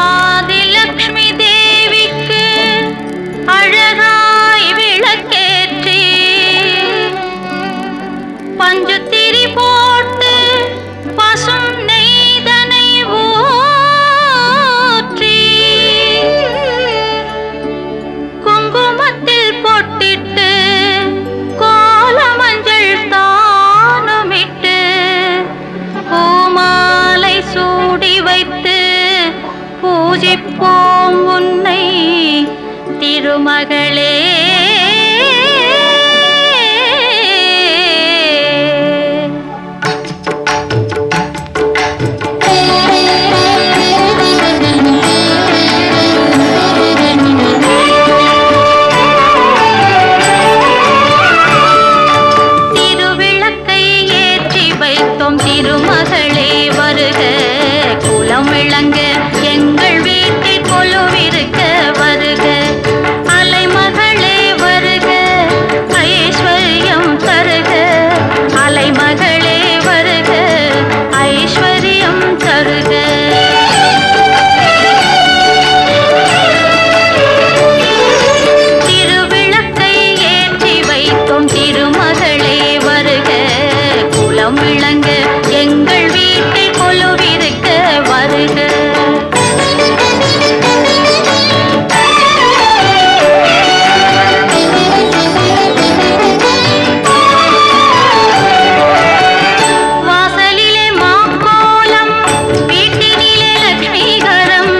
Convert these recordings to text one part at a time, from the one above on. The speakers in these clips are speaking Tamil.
ஆதிலக்ஷ்மி தேவிக்கு அழகாய் விளக்கேற்றி பஞ்சுத்திரி போட்டு பசும் நெய்தனை ஊற்றி குங்குமத்தில் பொட்டிட்டு கோல மஞ்சள் தானுமிட்டு பூமாலை சூடி வைத்து பூஜிப்போம் உன்னை திருமகளே. திருவிளக்கை ஏற்றி வைத்தோம் திருமகளே வருக, குலம் விளங்க எங்கள் வீட்டில் கொலுவிருக்க வருக, அலைமகளே வருக ஐஸ்வர்யம் தருக, அலைமகளே வருக ஐஸ்வர்யம் தருக. திருவிளக்கை ஏற்றி வைத்தோம் திருமகளே வருக, குலம் விளங்க எங்கள் வீட்டில் கொலுவிருக்க வருக. வாசலிலே மாக்கோலம் வீட்டினிலே லக்ஷ்மிகரம்,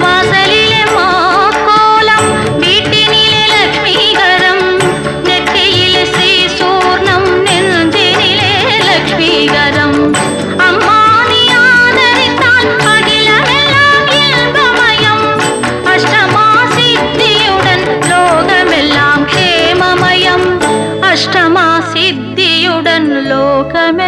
வாசலிலே மாக்கோலம் வீட்டினிலே லக்ஷ்மிகரம், நெற்றியிலே ஸ்ரீ சூர்ணம் நெஞ்சினிலே லக்ஷ்மிகரம். அம்மா நீ ஆதரித்தால் அகிலமெல்லாம் இன்பமயம், அஷ்டமா சித்தியுடன் லோகமெல்லாம் க்ஷேமமயம், அஷ்டமா சித்தியுடன் லோகமெல்லாம்